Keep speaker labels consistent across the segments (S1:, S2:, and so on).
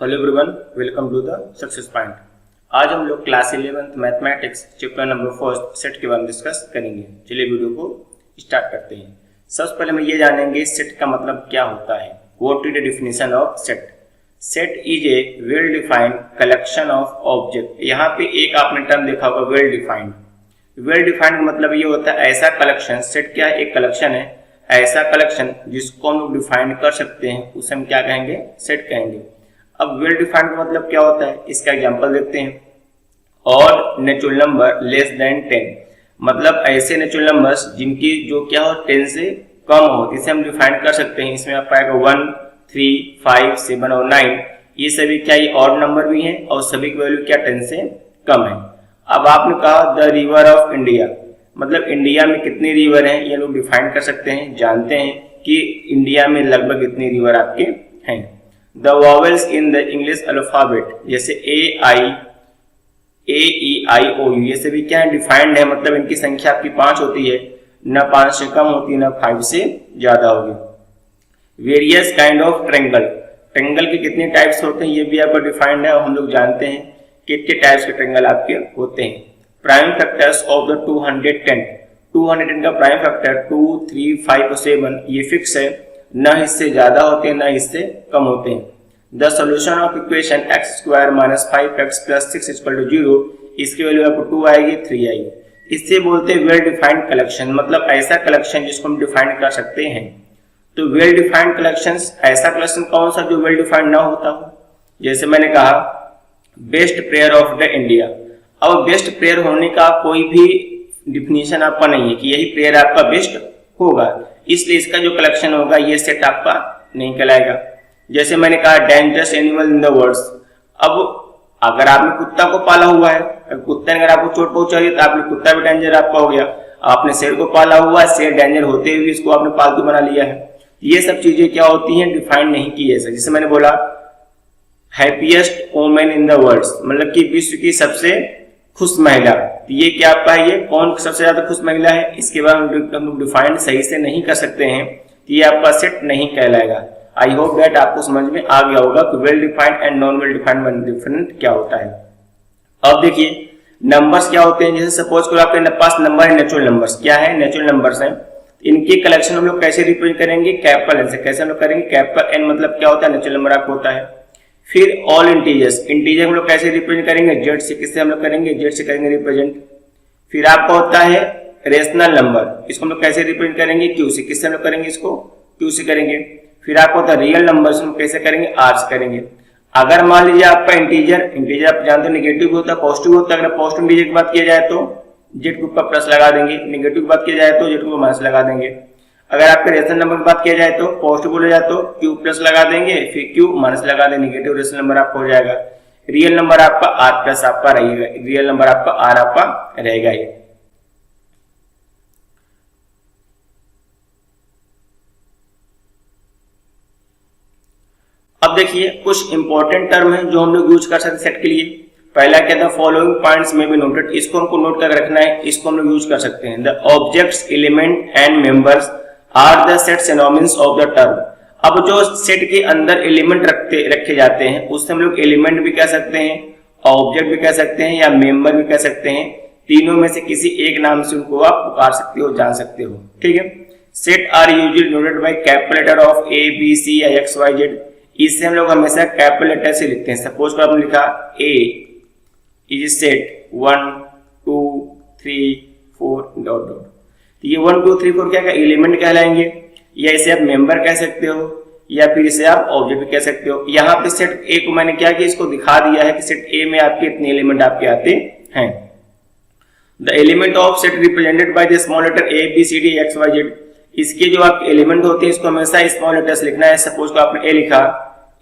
S1: Hello everyone, welcome to the success point. आज हम लोग class 11th mathematics chapter number first set के बारे में डिस्कस करेंगे। चलिए वीडियो को स्टार्ट करते हैं। सबसे पहले हम ये जानेंगे सेट का मतलब क्या होता है। What is the definition of set? Set is a well defined collection of object. यहाँ पे एक आपने टर्म देखा होगा, वेल डिफाइंड। वेल डिफाइंड का मतलब ये होता है ऐसा कलेक्शन। सेट क्या है? एक कलेक्शन है, ऐसा कलेक्शन जिसको हम लोग डिफाइन कर सकते हैं, उसे हम क्या कहेंगे? सेट कहेंगे। अब वेल डिफाइंड का मतलब क्या होता है, इसका एग्जांपल देखते हैं। और नेचुरल नंबर लेस देन 10, मतलब ऐसे नेचुरल नंबर्स जिनकी जो क्या हो 10 से कम हो, इसे हम डिफाइन कर सकते हैं। इसमें आप पाएगा 1, 3, 5, 7 और 9। ये सभी क्या ये ऑड नंबर भी हैं और सभी की वैल्यू क्या 10 से कम है। अब आपने कहा द रिवर ऑफ इंडिया, मतलब इंडिया में कितनी रिवर हैं ये लोग डिफाइन कर सकते हैं। जानते हैं कि इंडिया में लगभग इतनी रिवर आपके हैं। The vowels in the English alphabet, जैसे A, I, O, U, ये सभी क्या है? डिफाइंड है, मतलब इनकी संख्या आपकी 5 होती है, न 5 से कम होती न 5 से ज्यादा होगी। Various kind of triangle, triangle के कितने टाइप्स होते हैं ये भी आपको डिफाइंड है और हम लोग जानते हैं कितने टाइप्स के ट्रेंगल आपके होते हैं। प्राइम फैक्टर्स ऑफ द 210, 210 का प्राइम फैक्टर 2, 3, 5 और 7 ये फिक्स है, न इससे ज्यादा होते हैं न इससे कम होते हैं। The solution of equation x² - 5x + 6 = 0, इसकी वैल्यू आपको 2 आएगी, 3 आएगी। इससे बोलते हैं वेल डिफाइंड कलेक्शन, मतलब ऐसा कलेक्शन जिसको हम डिफाइन कर सकते हैं। तो वेल डिफाइंड कलेक्शन, ऐसा कलेक्शन कौन सा जो वेल डिफाइंड ना होता हो? जैसे मैंने कहा best player of the India. अब बेस्ट प्लेयर होने का कोई भी डिफिनीशन आपका नहीं है कि यही प्लेयर आपका बेस्ट होगा, इसलिए इसका जो कलेक्शन होगा ये सेट आपका नहीं कहलाएगा। जैसे मैंने कहा dangerous animal in the world. अब अगर आपने कुत्ता को पाला हुआ है, कुत्ते ने अगर आपको चोट पहुंचाई तो आपने कुत्ता भी डेंजर आपका हो गया। आपने शेर को पाला हुआ है, शेर डेंजर होते हुए इसको आपने पालतू बना लिया है। ये सब चीजें क्या होती हैं? डिफाइन नहीं की है। जैसे मैंने बोला happiest women in the world, मतलब कि विश्व की सबसे खुश महिला, ये क्या आपका है? ये कौन सबसे ज्यादा खुश महिला है? इसके बारे में हम लोग डिफाइन सही से नहीं कर सकते हैं, ये आपका सेट नहीं कहलाएगा। आई होप दैट आपको समझ में आ गया होगा कि well defined and non well defined में डिफरेंट क्या होता है। अब देखिए नंबर्स क्या होते हैं। जैसे सपोज करो आपके पास नंबर है, नेचुरल नंबर्स। क्या है? नेचुरल नंबर्स हैं। इनके कलेक्शन हम लोग कैसे रिप्रेजेंट करेंगे? कैपिटल एन से। कैसे हम लोग करेंगे? कैपिटल एन मतलब क्या होता है? नेचुरल नंबर आपको होता है। फिर ऑल इंटीजर्स, इंटीजर हम लोग कैसे रिप्रेजेंट करेंगे? जेड से। किससे हम लोग करेंगे? जेड से करेंगे रिप्रेजेंट। फिर आपका होता है रेशनल नंबर, इसको हम लोग कैसे रिप्रेजेंट करेंगे? क्यू से। किससे हम लोग करेंगे? इसको क्यू से करेंगे। फिर आपको होता है रियल नंबर, हम कैसे करेंगे? आर से करेंगे। अगर मान लीजिए आपका इंटीजर, इंटीजर आप जानते हो नेगेटिव होता है पॉजिटिव होता है। अगर पॉजिटिव इंटीजर की बात किया जाए तो जेड के ऊपर प्लस लगा देंगे, नेगेटिव की बात किया जाए तो जेड के ऊपर माइनस लगा देंगे। अगर आपके रेशनल नंबर की बात किया जाए तो पॉजिटिव बोला जाए तो क्यू प्लस लगा देंगे, फिर क्यू माइनस लगा देंगे, नेगेटिव रेशनल नंबर आपका हो जाएगा। रियल नंबर आपका आर प्लस आपका रहेगा, रियल नंबर आपका आर आपका रहेगा। ये अब देखिए कुछ इंपॉर्टेंट टर्म है जो हम लोग यूज कर सकते हैं सेट के लिए। पहला क्या था? फॉलोइंग पॉइंट्स में बी नोटेड, इसको हमको नोट करके रखना है, इसको हम लोग यूज कर सकते हैं। The objects, element and members are the set synonyms of the term. अब जो सेट के अंदर एलिमेंट रखे जाते हैं उससे हम लोग एलिमेंट भी कह सकते हैं, ऑब्जेक्ट भी कह सकते हैं या मेंबर भी कह सकते हैं। तीनों में से किसी एक नाम से उनको आप पुकार सकते हो, जान सकते हो। ठीक है। Set are usually noted by capital letter of A, B, C या एक्स, वाई, जेड। इससे हम लोग हमेशा कैपिटल लेटर से लिखते हैं। सपोज पर आपने लिखा ए इज सेट 1, 2, 3, 4 डॉट डॉट, तो ये 1, 2, 3, 4 क्या एलिमेंट कहलाएंगे, या इसे आप मेंबर कह सकते हो या फिर इसे आप ऑब्जेक्ट भी कह सकते हो। यहाँ पे सेट ए को मैंने क्या किया, इसको दिखा दिया है कि सेट ए में आपके इतने एलिमेंट आपके आते हैं। The element of set represented by the small letter A, B, C, D, X, Y, Z. इसके जो आपके एलिमेंट होते हैं इसको हमेशा स्मॉल लेटर से लिखना है। सपोज को आपने ए लिखा,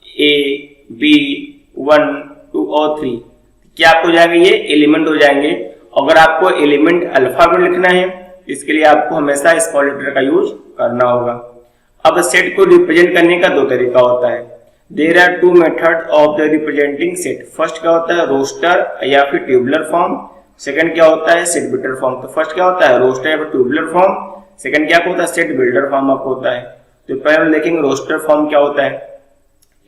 S1: ए, बी, 1, 2 और 3, क्या आपको हो जाएगा? ये एलिमेंट हो जाएंगे। अगर आपको एलिमेंट अल्फाबेट लिखना है इसके लिए आपको हमेशा स्मॉल लेटर का यूज करना होगा। अब सेट को रिप्रेजेंट करने का दो तरीका होता है। There are two method of the representing set. First क्या होता है? रोस्टर या फिर ट्यूबुलर फॉर्म। सेकंड क्या होता है? Set builder form. तो फर्स्ट क्या होता है? रोस्टर या फिर ट्यूबुलर फॉर्म। सेकंड क्या होता है? सेट बिल्डर फॉर्म आपको होता है। तो पहले हम देखेंगे रोस्टर फॉर्म क्या होता है।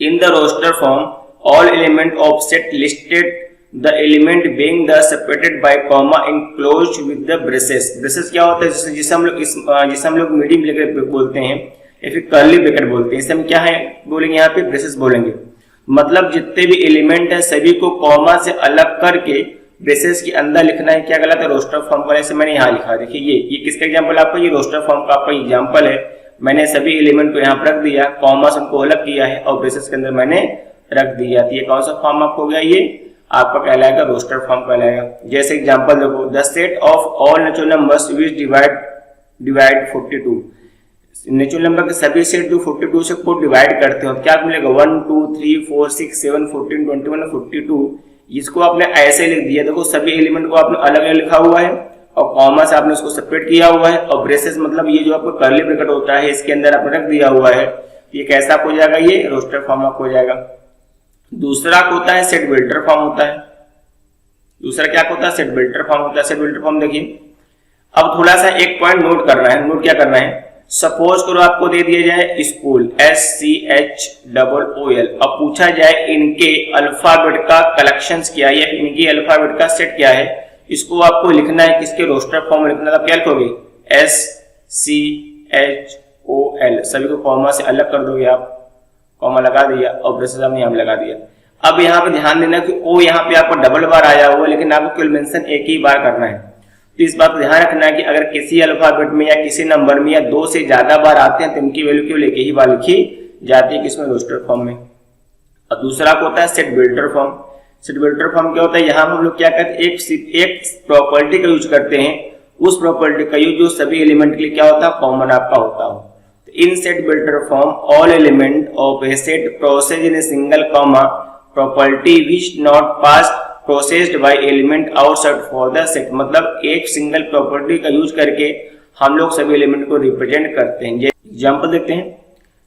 S1: In the roster form all element of set listed the element being the separated by comma enclosed with the braces. Braces क्या होता है, जिसे हम लोग मीडियम ब्रैकेट बोलते हैं या फिर कर्ली ब्रैकेट बोलते हैं। इसे हम क्या है बोलेंगे, यहाँ पे ब्रेसेस बोलेंगे। मतलब जितने भी एलिमेंट है सभी को कॉमा से अलग करके ब्रेसेस के अंदर लिखना है। क्या गलत है, रोस्टर फॉर्म का। जैसे मैंने यहाँ लिखा, देखिए ये किसका एग्जांपल आपका, ये रोस्टर फॉर्म का आपका एग्जांपल है। मैंने सभी एलिमेंट को यहाँ पर रख दिया, कॉमा से उनको अलग किया है और ब्रेसेस के अंदर मैंने रख दिया। तो ये कौन सा फॉर्म आपको हो गया, ये आपका कहलाएगा रोस्टर फॉर्म कहलाएगा। जैसे एग्जांपल देखो, the set of all natural numbers which divide 42। Natural number के सभी सेट जो 42 से को डिवाइड करते हो, क्या मिलेगा 1 2 3 4 6 7 14 21 42। इसको आपने ऐसे लिख दिया, देखो सभी एलिमेंट को आपने अलग अलग लिखा हुआ है और कॉमा से आपने उसको सेपरेट किया हुआ है और ब्रेसेस मतलब ये जो आपको कर्ली ब्रैकेट होता है इसके अंदर आपने रख दिया हुआ है। ये कैसा हो जाएगा, ये रोस्टर फॉर्म आपको हो जाएगा। दूसरा होता है सेट बिल्टर फॉर्म होता है। दूसरा क्या होता है, सेट बिल्टर फॉर्म होता है। सेट बिल्टर फॉर्म देखिए, अब थोड़ा सा एक पॉइंट नोट करना है। नोट क्या करना है, सपोज करो आपको दे दिया जाए स्कूल SCHOOL, अब पूछा जाए इनके अल्फाबेट का कलेक्शंस क्या है या इनके अल्फाबेट का सेट क्या है, इसको आपको लिखना है किसके रोस्टर फॉर्म में लिखना है। क्या लिखोगे, SCHOL, सभी को कॉमा से अलग कर दोगे आप, कॉमा लगा दिया और ब्रेसेस हमने यहाँ लगा दिया। अब यहाँ पे ध्यान देना कि ओ यहाँ पे आपको डबल बार आया हुआ, लेकिन आपको केवल मेंशन एक ही बार करना है। तो इस बात को ध्यान रखना है कि अगर किसी अल्फाबेट में या किसी नंबर में या 2 से ज्यादा बार आते हैं तो इनकी वैल्यू केवल एक ही बार लिखी जाती है, किसमें, रोस्टर फॉर्म में। और दूसरा होता है सेट बिल्टर फॉर्म। सेट बिल्टर फॉर्म क्या होता है, यहाँ हम लोग क्या करते हैं, एक प्रॉपर्टी का यूज करते हैं, उस प्रॉपर्टी का यूज जो सभी एलिमेंट के लिए क्या होता है, कॉमन आपका होता हो। In set builder form, all element of a set processed in a single comma property which not passed processed by element outside for the set। मतलब एक सिंगल प्रॉपर्टी का यूज करके हम लोग सभी एलिमेंट को रिप्रेजेंट करते हैं। एग्जांपल देखते हैं,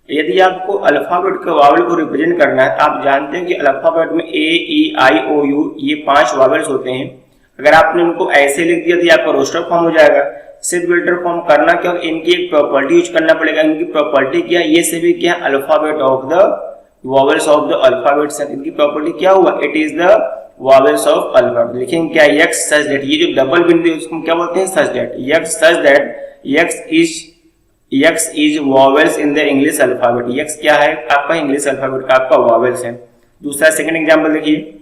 S1: यदि आपको अल्फाबेट के वावल को रिप्रेजेंट करना है तो आप जानते हैं कि अल्फाबेट में A-E-I-O-U ये 5 वावल्स होते हैं। अगर आपने उनको ऐसे लिख दिया तो आपका रोस्टर फॉर्म हो जाएगा। सेट बिल्टर फॉर्म करना क्या, इनकी एक प्रॉपर्टी यूज करना पड़ेगा। इनकी प्रॉपर्टी क्या, ये सभी क्या, alphabet of the vowels of the alphabets. इनकी प्रॉपर्टी क्या हुआ, it is the vowels of alphabet. लिखेंगे क्या, यक्स सच दैट, ये जो डबल बिंदु है उसको क्या बोलते हैं, such that. X such that, x is vowels in the English alphabet. X क्या है आपका, इंग्लिश अल्फाबेट का आपका वॉवेल्स है। दूसरा सेकंड एग्जांपल देखिए,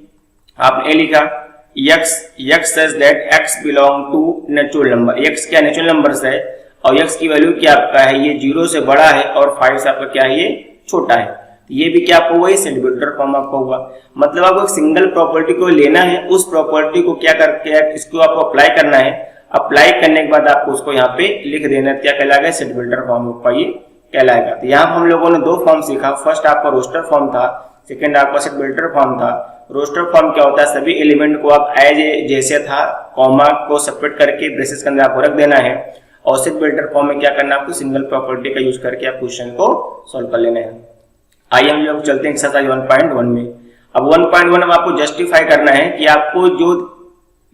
S1: आपने लिखा X such that X belong to natural number. X क्या नेचुरल नंबर्स है और यक्स की वैल्यू क्या आपका है, ये 0 से बड़ा है और 5 से आपका क्या है, ये छोटा है। ये भी क्या आपको हुआ, सेट बिल्टर फॉर्म आपका हुआ। मतलब आपको एक सिंगल प्रॉपर्टी को लेना है, उस प्रॉपर्टी को क्या करके इसको आपको अप्लाई करना है। अप्लाई करने के बाद आपको उसको यहाँ पे लिख देना है, क्या कहलाएगा, सेट बिल्टर फॉर्म आपका ये कहलाएगा। तो यहाँ हम लोगों ने 2 फॉर्म सीखा। फर्स्ट आपका रोस्टर फॉर्म था, सेकेंड आपका सेट बिल्टर फॉर्म था। रोस्टर फॉर्म क्या होता है, सभी एलिमेंट को आप एज जैसे था कॉमा को सेपरेट करके ब्रेसेस के अंदर आपको रख देना है। और सेट बिल्टर फॉर्म में क्या करना है, आपको सिंगल प्रॉपर्टी का यूज करके आप क्वेश्चन को सॉल्व कर लेना है। आइए हम लोग चलते हैं एक्सरसाइज 1.1 में। अब 1.1 में आपको जस्टिफाई करना है कि आपको जो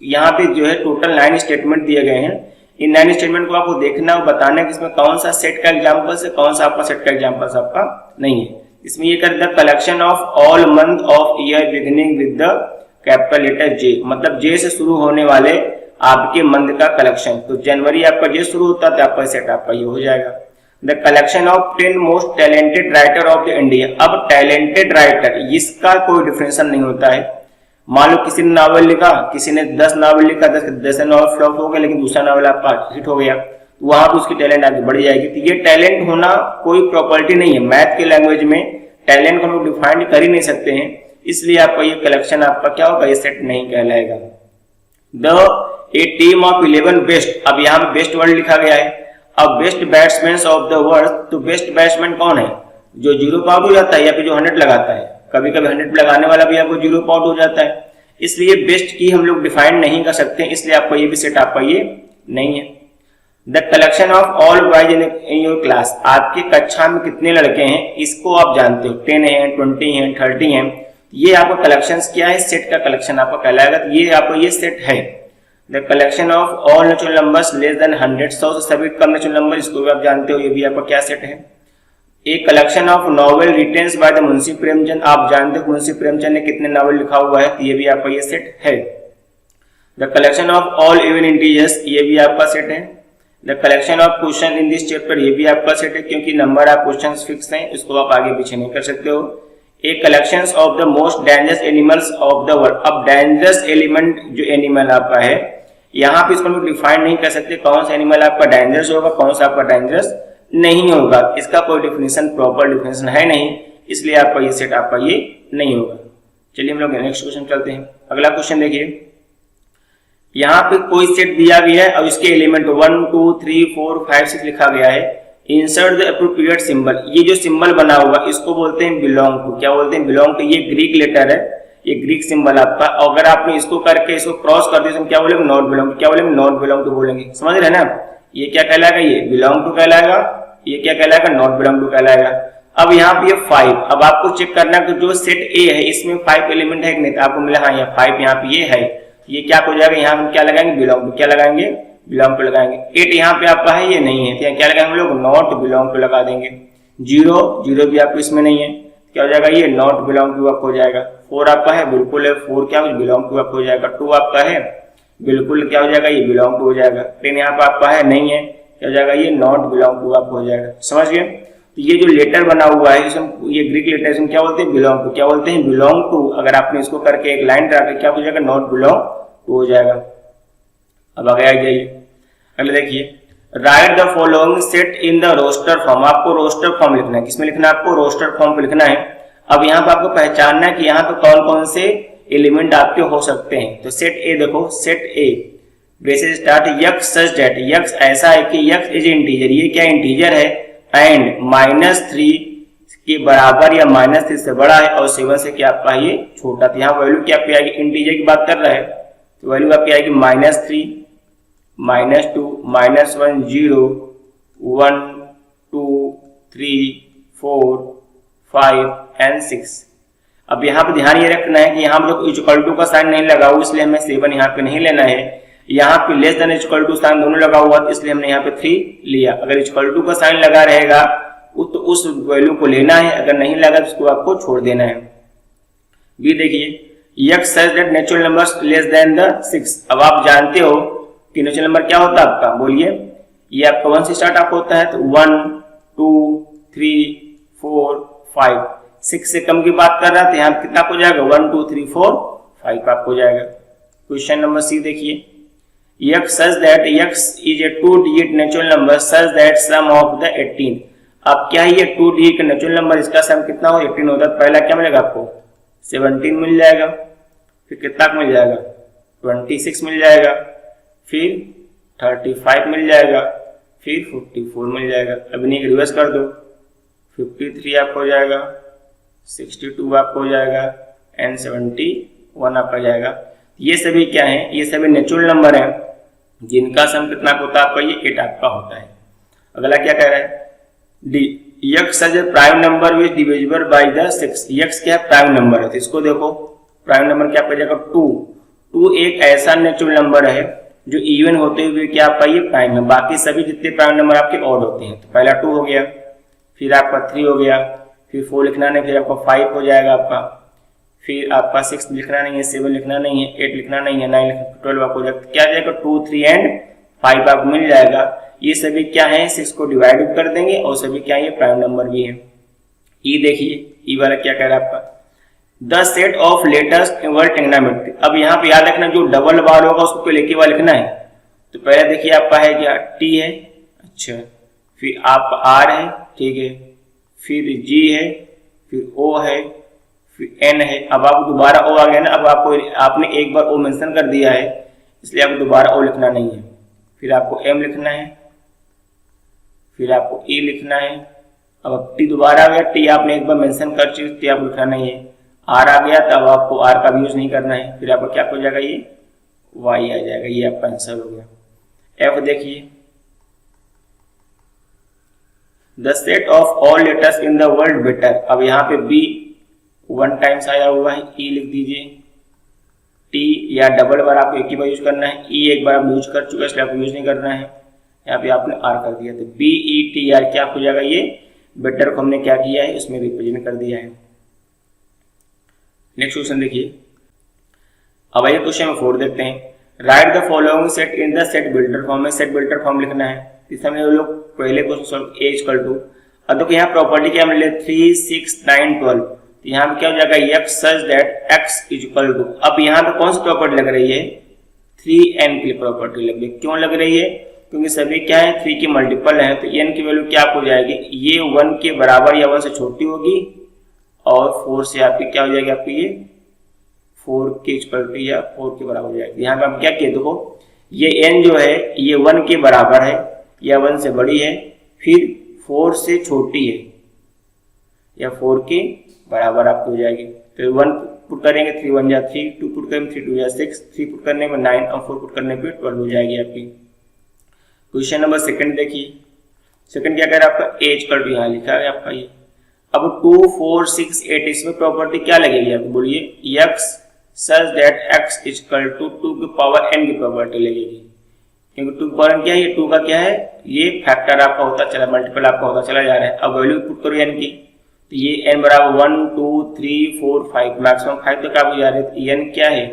S1: यहाँ पे जो है टोटल 9 स्टेटमेंट दिए गए हैं, इन 9 स्टेटमेंट को आपको देखना और बताना है कि इसमें कौन सा सेट का एग्जाम्पल है, कौन सा आपका सेट का एग्जाम्पल आपका नहीं है। इसमें ये कर the collection of all month of year beginning with the capital letter J, मतलब J से शुरू होने वाले आपके मंथ का कलेक्शन। तो जनवरी आपका J शुरू होता है तो आपका सेट आपका ये हो जाएगा। The collection of 10 most talented writer of the India. अब टैलेंटेड राइटर इसका कोई डिफरेंशियल नहीं होता है। मान लो किसी ने नावल लिखा, किसी ने 10 नावल लिखा, 10 नावल फ्लॉप हो गया, लेकिन दूसरा नावल आपका हिट हो गया, तो वहां पर उसकी टैलेंट आगे बढ़ जाएगी। तो ये टैलेंट होना कोई प्रॉपर्टी नहीं है। मैथ के लैंग्वेज में टैलेंट को हम लोग डिफाइन कर ही नहीं सकते हैं, इसलिए आपका ये कलेक्शन आपका क्या होगा, ये सेट नहीं कहलाएगा। The A team of 11 best, अब यहाँ पे बेस्ट वर्ड लिखा गया है। अब best batsman of the world, तो बेस्ट बैट्समैन कौन है, जो 0 आउट हो जाता है या फिर जो 100 लगाता है। कभी कभी 100 लगाने वाला भी आपको 0 आउट हो जाता है, इसलिए बेस्ट की हम लोग डिफाइन नहीं कर सकते, इसलिए आपको ये भी सेट आपका ये नहीं है। The collection of all boys in your class, आपकी कक्षा में कितने लड़के हैं इसको आप जानते हो, 10 हैं, 20 हैं, 30 हैं, ये आपका कलेक्शन क्या है, सेट का कलेक्शन आपका कहलाएगा। तो ये आपको ये सेट है। The collection of all natural numbers less than 100, 100 से सभी कम नेचुरल नंबर, इसको भी आप जानते हो, ये भी आपका क्या सेट है। A collection of novel written by the Munshi Premchand, आप जानते हो मुंशी प्रेमचंद ने कितने नॉवेल लिखा हुआ है, तो ये भी आपका ये सेट है। The collection of all even integers, ये भी आपका सेट है। The collection of question in this chapter, ये भी आपका सेट है, क्योंकि नंबर ऑफ क्वेश्चन फिक्स हैं, इसको आप आगे पीछे नहीं कर सकते हो। A collection of the most dangerous animals of the world, अब डेंजरस एलिमेंट जो एनिमल आपका है, यहाँ पे इसको हम डिफाइन नहीं कर सकते कौन सा एनिमल आपका डेंजरस होगा, कौन सा आपका डेंजरस नहीं होगा, इसका कोई डिफिनेशन, प्रॉपर डिफिनेशन है नहीं, इसलिए आपका ये सेट आपका ये नहीं होगा। चलिए हम लोग नेक्स्ट क्वेश्चन चलते हैं। अगला क्वेश्चन देखिए, यहाँ पे कोई सेट दिया गया है और इसके एलिमेंट 1 2 3 4 5 6 लिखा गया है। इंसर्ट द एप्रोप्रिएट सिंबल, ये जो सिंबल बना हुआ इसको बोलते हैं बिलोंग टू। क्या बोलते हैं? Belong to. ये ग्रीक लेटर है, ये ग्रीक सिंबल आपका, अगर आपने इसको करके इसको क्रॉस कर दिया तो क्या बोलेंगे? Not belong to. क्या बोलेंगे? नॉट बिलोंग टू बोलेंगे। समझ रहे हैं ना? ये क्या कहलाएगा? ये बिलोंग टू कहलाएगा, ये क्या कहलाएगा? नॉट बिलोंग टू कहलाएगा। अब यहाँ पे 5, अब आपको चेक करना है कि जो सेट ए है इसमें 5 एलिमेंट है कि नहीं, तो आपको मिला हाँ यहाँ 5 यहाँ पे ये है, ये क्या हो जाएगा? यहाँ हम क्या लगाएंगे? Belong to. क्या लगाएंगे? बिलोंग टू लगाएंगे। 8 यहाँ पे आपका है, ये नहीं है, तो यहाँ क्या लगाएंगे हम लोग? नॉट बिलोंग टू लगा देंगे। 0 भी आपको इसमें नहीं है, क्या हो जाएगा? ये नॉट बिलोंग टू आपको हो जाएगा। 4 आपका है, बिल्कुल है, 4 क्या बिलोंग टू आपको हो जाएगा। 2 आपका है, बिल्कुल क्या हो जाएगा? ये बिलोंग टू हो जाएगा। 10 यहाँ पे आपका है, नहीं है, क्या हो जाएगा? ये नॉट बिलोंग टू आपको हो जाएगा। समझ गए? तो ये जो लेटर बना हुआ है इसमें, ये ग्रीक लेटर इसमें क्या बोलते हैं? Belong to. क्या बोलते हैं? Belong to. अगर आपने इसको करके एक लाइन ड्रा कर क्या हो जाएगा? नॉट बिलोंग टू हो जाएगा। अब आगे आ जाइए, अगले देखिए, write the following set in the roster form. आपको रोस्टर फॉर्म लिखना है, किसमें लिखना है? आपको रोस्टर फॉर्म पे लिखना है। अब यहाँ पे आपको पहचानना है कि यहाँ पे कौन कौन से एलिमेंट आपके हो सकते हैं। तो सेट ए देखो, set A braces start x such that, x ऐसा है कि यक्स इज इंटीजर, ये क्या इंटीजर है, एंड -3 के बराबर या -3 से बड़ा है और 7 से क्या आपका ये छोटा। तो यहाँ वैल्यू क्या आपकी आएगी? इंटीजर की बात कर रहा है तो वैल्यू आपकी आएगी -3, -2, -1, 0, 1, 2, 3, 4, 5 एंड 6। अब यहाँ पे ध्यान ये रखना है कि यहाँ पे इक्वल टू का साइन नहीं लगा हुआ, इसलिए हमें 7 यहाँ पे नहीं लेना है। यहाँ पे less than equal to sign दोनों लगा हुआ, इसलिए हमने यहाँ पे 3 लिया। अगर इक्वल टू का साइन लगा रहेगा तो उस वैल्यू को लेना है, अगर नहीं लगा तो उसको आपको छोड़ देना है। बी देखिए, x such that natural numbers less than the 6। अब आप जानते हो कि नेचुरल नंबर क्या होता है आपका, बोलिए। ये आपका 1 से स्टार्ट आपको होता है, तो 1 2 3 4 5, 6 से कम की बात कर रहा है तो यहाँ कितना हो जाएगा? 1 2 3 4 5 आपको हो जाएगा। क्वेश्चन नंबर सी देखिए, x such that x is a 2-digit natural number such that sum of the 18। अब क्या है ये 2 डिजिट का नेचुरल नंबर, इसका सम कितना हो? 18 होता है। पहला क्या मिलेगा आपको? 17 मिल जाएगा, फिर कितना मिल जाएगा? 26 मिल जाएगा, फिर 35 मिल जाएगा, फिर 54 मिल जाएगा। अब इन्हीं रिवर्स कर दो, 53 आपको हो जाएगा, 62 आपको हो जाएगा एंड 71 आपका जाएगा। ये सभी क्या है? ये सभी नेचुरल नंबर हैं जिनका सम कितना होता है आपका? ये 8 आपका होता है। अगला क्या कह रहा है? D x is prime number which divisible by the 6। X क्या है? प्राइम नंबर है, तो इसको देखो प्राइम नंबर क्या हो जाएगा? 2 एक ऐसा नेचुरल नंबर है जो इवन होते हुए क्या आपका ये प्राइम है। बाकी सभी जितने प्राइम नंबर आपके ऑड होते हैं। तो पहला 2 हो गया, फिर आपका 3 हो गया, फिर 4 लिखना नहीं, फिर आपका 5 हो जाएगा आपका, फिर आपका 6 लिखना नहीं है, 7 लिखना नहीं है, 8 लिखना नहीं है, 9 लिखना, 12 आपको हो जाएगा। क्या जाएगा? 2 3 एंड 5 आपको मिल जाएगा। ये सभी क्या है? 6 को डिवाइड कर देंगे और सभी क्या ये प्राइम नंबर भी है। ई देखिए, ई वाला क्या कह रहा है आपका? The set of letters invert trigonometry. अब यहाँ पे याद रखना जो डबल बार होगा उसको लेके हुआ लिखना है। तो पहले देखिए आपका है क्या? टी है, अच्छा, फिर आपका आर है, ठीक है, फिर जी है, फिर ओ है, फिर एन है। अब आपको दोबारा ओ आ गया ना, अब आपको आपने एक बार ओ मेंशन कर दिया है इसलिए आपको दोबारा ओ लिखना नहीं है। फिर आपको एम लिखना है, फिर आपको ई लिखना है। अब टी दोबारा आ गया, टी आपने एक बार मेंशन कर चुके, टी आपको लिखना नहीं है। आर आ गया तो अब आपको आर का भी यूज नहीं करना है। फिर आपका क्या हो जाएगा? ये वाई आ जाएगा। ये आपका आंसर हो गया। एफ देखिए, the set of all letters in the world better. अब यहाँ पे बी 1 टाइम्स आया हुआ है, ई लिख दीजिए। टी या डबल बार आपको एक ही बार यूज करना है, ई एक बार आप यूज कर चुके इसलिए आपको यूज नहीं करना है। यहाँ पे आपने आर कर दिया, तो बी ई टी आर क्या हो जाएगा? ये बेटर को हमने क्या किया है, इसमें रिप्रेजेंट कर दिया है। नेक्स्ट क्वेश्चन देखिए, अब आइए क्वेश्चन 4 देखते हैं। Write the following set in the set builder form में सेट बिल्डर फॉर्म लिखना है। इस समय हम लोग पहले question solve A equal to, अब देखो यहाँ प्रॉपर्टी क्या मिले 3 6 9 12, तो यहाँ पे क्या हो जाएगा x such that x equal to, अब यहाँ पे कौन सी प्रॉपर्टी लग रही है, 3n की प्रॉपर्टी लग रही है। क्यों लग रही है, क्योंकि सभी क्या है 3 के मल्टीपल है, तो n की वैल्यू क्या हो जाएगी, ये 1 के बराबर या 1 से छोटी होगी और 4 से आपकी क्या हो जाएगी, आपकी ये 4 के इक्वल टू या 4 के बराबर हो जाएगी। यहाँ पे हम क्या किए, देखो ये n जो है ये 1 के बराबर है या 1 से बड़ी है, फिर 4 से छोटी है या 4 के बराबर आपकी हो जाएगी। तो 1 पुट करेंगे 3 1 जा 3, 2 पुट करेंगे 3 2 जा 6, 3 पुट करने में 9 और 4 पुट करने पे 12 हो जाएगी आपकी। क्वेश्चन नंबर सेकंड देखिए, सेकंड क्या कह रहा है आपका a इक्वल टू, यहाँ लिखा है आपका ये। अब 2 4 6 8 इसमें प्रॉपर्टी क्या लगेगी आपको, बोलिए x such that x equal to 2 की पावर n की प्रॉपर्टी लगेगी, क्योंकि 2 की पावर n क्या है, ये 2 का क्या है, ये फैक्टर आपका होता चला, मल्टीपल आपका होता चला जा रहा है। अब वैल्यू पुट करो n की, तो ये n बराबर 1 2 3 4 5, मैक्सिमम 5 तक आप जा रहे हैं, तो n क्या है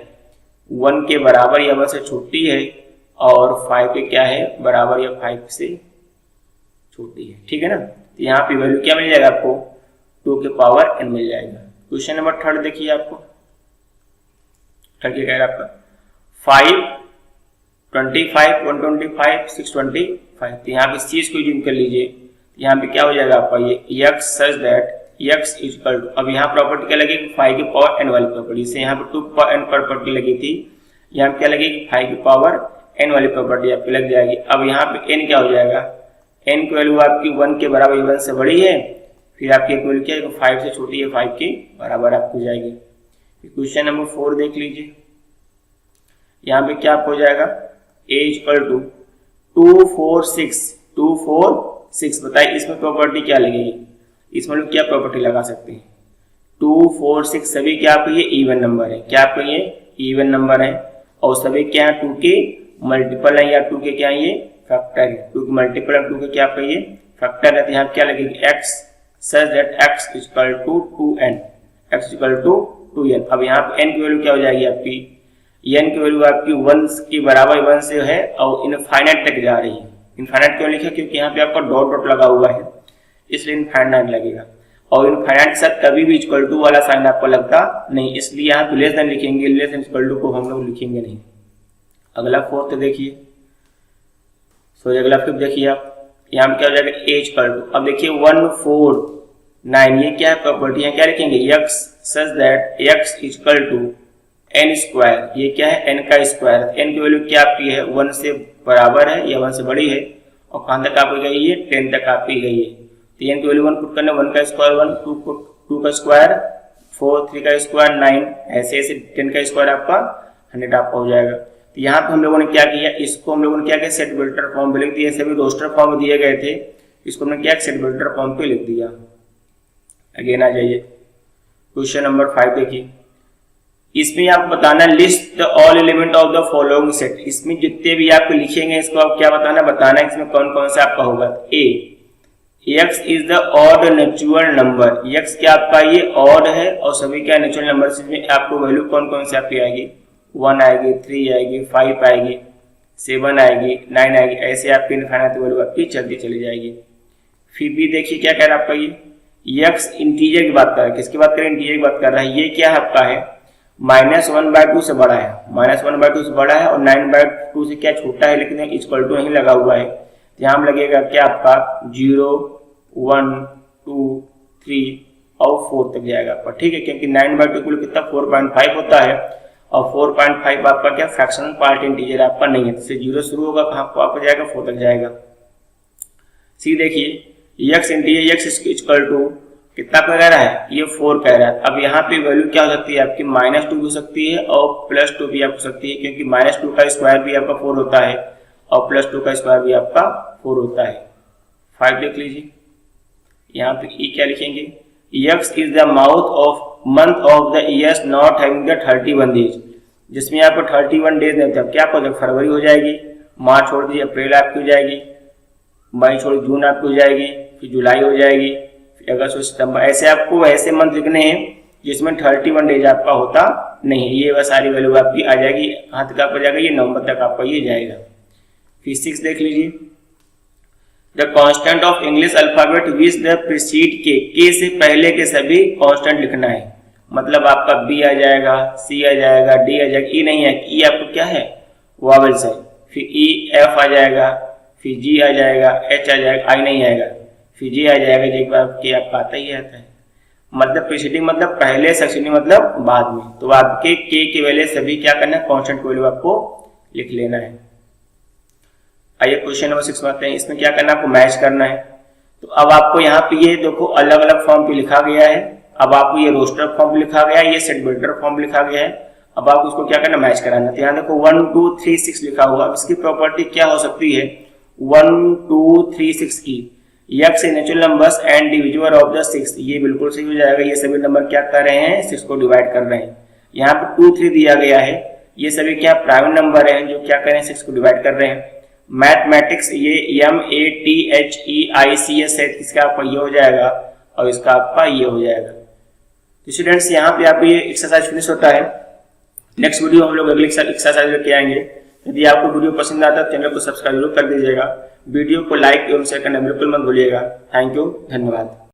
S1: 1 के बराबर या 1 से छोटी है और 5 के क्या है बराबर या 5 से छोटी है, ठीक है ना। तो यहाँ पे वैल्यू क्या मिल जाएगा आपको, 2 के पावर n मिल जाएगा। क्वेश्चन नंबर थर्ड देखिए, आपको थर्ड क्या कह रहा है आपका 5 25 125 625, तो यहाँ पे इस चीज को यूज कर लीजिए, यहाँ पे क्या हो जाएगा आपका ये x such that x equal to, अब यहाँ प्रॉपर्टी क्या लगेगी 5 की पावर n वाली प्रॉपर्टी, से यहाँ पे 2 की पावर n प्रॉपर्टी लगी थी, यहाँ पे क्या लगेगी 5 की पावर n वाली प्रॉपर्टी आपकी लग जाएगी। अब यहाँ पे n क्या हो जाएगा, n की वैल्यू आपकी 1 के बराबर 1 से बड़ी है, फिर आपकी वैल्यू क्या है 5 से छोटी है, 5 के बराबर आपको जाएगी। क्वेश्चन नंबर 4 देख लीजिए, यहाँ पे क्या हो जाएगा a इक्वल टू 2 4 6 2 4 6, बताइए इसमें प्रॉपर्टी क्या लगेगी, इसमें लोग क्या प्रॉपर्टी लगा सकते हैं, 2 4 6 सभी क्या आपके ये इवन नंबर है, क्या आपके ये इवन नंबर है और सभी क्या है 2 के मल्टीपल है या 2 के क्या है ये फैक्टर है, 2 के मल्टीपल है 2 के क्या आपका ये फैक्टर है। तो यहाँ क्या लगेगी x such that x equal to 2n, x equal to 2n। अब यहाँ पे n की वैल्यू क्या हो जाएगी आपकी, n की वैल्यू आपकी 1 की बराबर 1 से है और इनफाइनाइट तक जा रही है। इनफाइनाइट क्यों लिखा, क्योंकि यहाँ पे आपका डॉट डॉट लगा हुआ है, इसलिए इनफाइनाइट लगेगा, और इनफाइनाइट के साथ कभी भी इक्वल टू वाला साइन आपको लगता नहीं, इसलिए यहाँ पे लेस देन लिखेंगे, लेस देन इक्वल टू को हम लोग लिखेंगे नहीं। अगला फोर्थ देखिए, सॉरी अगला फिफ्थ देखिए आप, यहाँ पे क्या हो जाएगा a इक्वल टू, अब देखिए 1 4 9, ये क्या है प्रॉपर्टी है, क्या लिखेंगे x such that x equal to n square, ये क्या है n का स्क्वायर, n की वैल्यू क्या आपकी है 1 से बराबर है या 1 से बड़ी है और कहां तक आपकी गई है 10 तक आपकी गई है। तो n की वैल्यू 1 पुट करना, 1 का स्क्वायर 1, 2 का स्क्वायर 4, 3 का स्क्वायर 9, ऐसे ऐसे 10 का स्क्वायर आपका 100 आपका हो जाएगा। तो यहाँ पे हम लोगों ने क्या किया, इसको हम लोगों ने क्या किया सेट बिल्डर फॉर्म पे लिख दिया, सभी रोस्टर फॉर्म में दिए गए थे, इसको हमने क्या सेट बिल्डर फॉर्म पे लिख दिया। अगेन आ जाइए क्वेश्चन नंबर 5 देखिए, इसमें आप बताना list the all element of the following set, इसमें जितने भी आप लिखेंगे इसको आप क्या बताना इसमें कौन कौन सा आपका होगा। ए x is the odd natural number, x क्या आपका ये ऑड है और सभी क्या नेचुरल नंबर, इसमें आपको वैल्यू कौन कौन से आपकी आएगी, 1 आएगी 3 आएगी 5 आएगी 7 आएगी 9 आएगी, ऐसे आपकी इनफाइनाइट वैल्यू आपकी चलती चली जाएगी। फिर भी देखिए क्या कह रहा है आपका ये x इंटीजर की बात कर रहा है, किसकी बात करें इंटीजर की बात कर रहा है, ये क्या है आपका है -1/2 से बड़ा है, -1/2 से बड़ा है और 9/2 से क्या छोटा है, लेकिन इक्वल टू नहीं लगा हुआ है, यहाँ लगेगा क्या आपका 0 1 2 3 और 4 तक जाएगा आपका, ठीक है, क्योंकि 9/2 कुल कितना 4.5 होता है और 4.5 आपका क्या फ्रैक्शनल पार्ट इंटीजर आपका नहीं है, इससे 0 शुरू होगा कहाँ को आपका जाएगा 4 तक जाएगा। सी देखिए x integer x equal to कितना कह रहा है, ये 4 कह रहा है। अब यहाँ पे वैल्यू क्या हो सकती है आपकी -2 हो सकती है और +2 भी आप हो सकती है, क्योंकि -2 का स्क्वायर भी आपका 4 होता है और +2 का स्क्वायर भी आपका 4 होता है। 5 देख लीजिए, यहाँ पे ई क्या लिखेंगे, x is the month of the years not having the 31 days, जिसमें आपको 31 डेज नहीं होता, क्या आपको फरवरी हो जाएगी, मार्च छोड़ दीजिए अप्रैल आपकी हो जाएगी, मई छोड़ जून आपकी हो जाएगी, फिर जुलाई हो जाएगी, अगस्त सितंबर, ऐसे आपको ऐसे मंथ लिखने हैं जिसमें 31 डेज आपका होता नहीं, ये वह सारी वैल्यू आपकी आ जाएगी। कहाँ तक आपका जाएगा, ये नवंबर तक आपका ये जाएगा। फिर 6 देख लीजिए, the constant of English alphabet which the preceded के से पहले के सभी कॉन्स्टेंट लिखना है। मतलब आपका बी आ जाएगा, सी आ जाएगा, डी आ जाएगा, ई नहीं है, ई आपको क्या है, वॉवेल्स है। फिर ई एफ आ जाएगा, फिर जी आ जाएगा, एच आ जाएगा, आई नहीं आएगा, फिर जी आ जाएगा, जी के आपका आता ही आता है। मतलब प्रीसीडिंग मतलब पहले, सक्सीडिंग मतलब बाद में। तो आपके के वैल्यू सभी क्या करना है, कॉन्स्टेंट वैल्यू आपको लिख लेना है। आइए क्वेश्चन नंबर 6 में आते हैं। इसमें क्या करना है, आपको मैच करना है। तो अब आपको यहाँ पे ये देखो अलग अलग फॉर्म पे लिखा गया है। अब आपको ये रोस्टर फॉर्म लिखा गया है, ये सेट बिल्डर फॉर्म लिखा गया है। अब आपको उसको क्या करना, मैच कराना। तो यहाँ देखो 1 2 3 6 लिखा हुआ। अब इसकी प्रॉपर्टी क्या हो सकती है, 1 2 3 6 की x से natural numbers and divisible of the 6, ये बिल्कुल सही हो जाएगा। ये सभी नंबर क्या कर रहे हैं, 6 को डिवाइड कर रहे हैं। यहाँ पे 2 3 दिया गया है, ये सभी क्या प्राइम नंबर है जो क्या कर रहे हैं, 6 को डिवाइड कर रहे हैं। मैथमेटिक्स ये MATHEICS है, इसका आपका ये हो जाएगा और इसका आपका ये हो जाएगा। तो स्टूडेंट्स यहाँ पे आपको ये एक्सरसाइज फिनिश होता है। नेक्स्ट वीडियो हम लोग अगले एक्सरसाइज लेके आएंगे। यदि आपको वीडियो पसंद आता है चैनल को सब्सक्राइब जरूर कर दीजिएगा। वीडियो को लाइक एवं शेयर करना बिल्कुल मत भूलिएगा। थैंक यू, धन्यवाद।